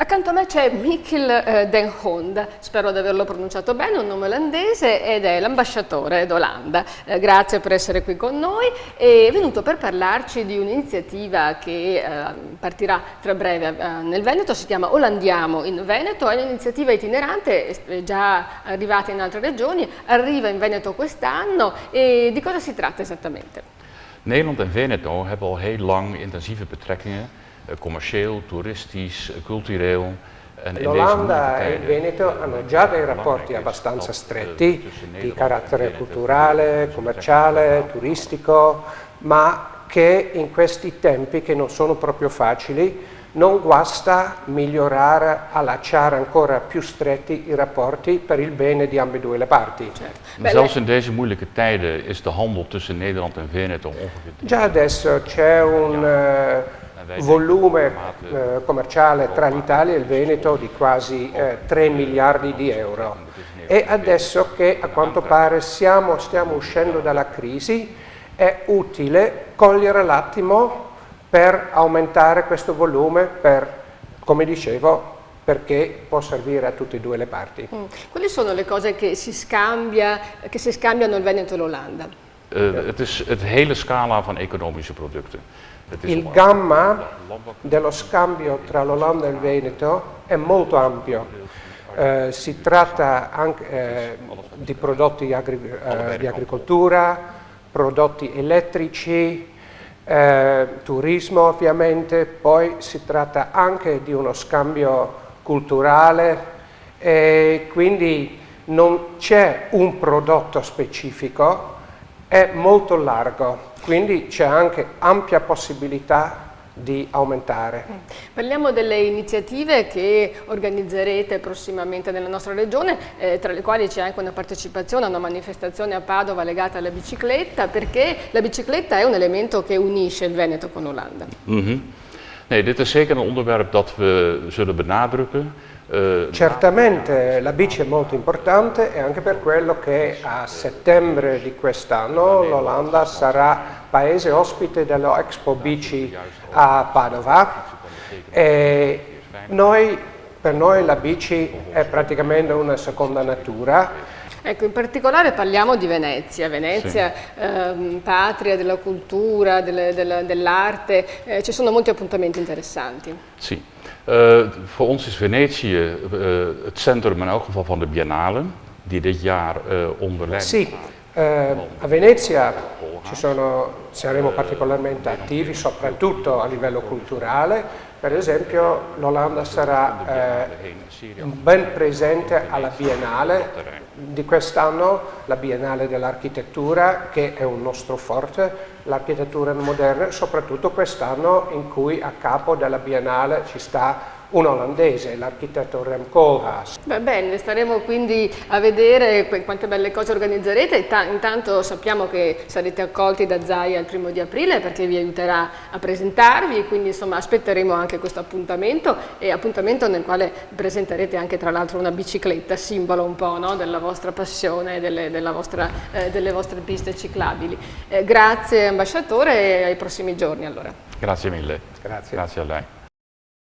Accanto a me c'è Mikkel Den Hond, spero di averlo pronunciato bene, un nome olandese ed è l'ambasciatore d'Olanda. Grazie per essere qui con noi. È venuto per parlarci di un'iniziativa che partirà tra breve nel Veneto, si chiama Olandiamo in Veneto, è un'iniziativa itinerante, è già arrivata in altre regioni, arriva in Veneto quest'anno e di cosa si tratta esattamente? Nederland en Veneto hebben al heel lang intensieve betrekkingen, commercieel, toeristisch, cultureel. L'Olanda e il Veneto hanno già dei rapporti abbastanza stretti di carattere culturale, commerciale, turistico, ma che in questi tempi che non sono proprio facili non guasta migliorare, allacciare ancora più stretti i rapporti per il bene di ambedue le parti. Zelfs in deze moeilijke tijden is de handel tussen Nederland en Veneto ongeveer. Già adesso c'è un volume commerciale tra l'Italia e il Veneto di quasi 3 miliardi di euro e adesso che a quanto pare stiamo uscendo dalla crisi è utile cogliere l'attimo per aumentare questo volume come dicevo, perché può servire a tutte e due le parti. Quali sono le cose che si scambiano il Veneto e l'Olanda? Het is het hele scala van economische producten. Il gamma dello scambio tra l'Olanda e il Veneto è molto ampio. Si tratta anche di prodotti di agricoltura, prodotti elettrici, turismo ovviamente, poi si tratta anche di uno scambio culturale e quindi non c'è un prodotto specifico, è molto largo. Quindi c'è anche ampia possibilità di aumentare. Parliamo delle iniziative che organizzerete prossimamente nella nostra regione, tra le quali c'è anche una partecipazione a una manifestazione a Padova legata alla bicicletta, perché la bicicletta è un elemento che unisce il Veneto con l'Olanda. Nee, dit is zeker een onderwerp dat we zullen benadrukken. Certamente la bici è molto importante e anche per quello che a settembre di quest'anno l'Olanda sarà paese ospite dello Expo Bici a Padova e per noi la bici è praticamente una seconda natura. Ecco, in particolare parliamo di Venezia, sì. Patria della cultura, dell'arte, ci sono molti appuntamenti interessanti. Sì. Voor ons is Venetië het centrum in elk geval van de Biennale, die dit jaar onder leiding. Sì, a Venezia saremo particolarmente attivi, soprattutto a livello culturale. Per esempio l'Olanda sarà ben presente alla Biennale di quest'anno, la Biennale dell'architettura, che è un nostro forte, l'architettura moderna, soprattutto quest'anno in cui a capo della Biennale ci sta un olandese, l'architetto Rem Koolhaas. Bene, staremo quindi a vedere quante belle cose organizzerete. Intanto sappiamo che sarete accolti da Zaia il 1° di aprile perché vi aiuterà a presentarvi e quindi insomma aspetteremo anche questo appuntamento e appuntamento nel quale presenterete anche tra l'altro una bicicletta, simbolo un po', no, della vostra passione e delle vostre piste ciclabili. Grazie ambasciatore e ai prossimi giorni allora. Grazie mille. Grazie. Grazie a lei.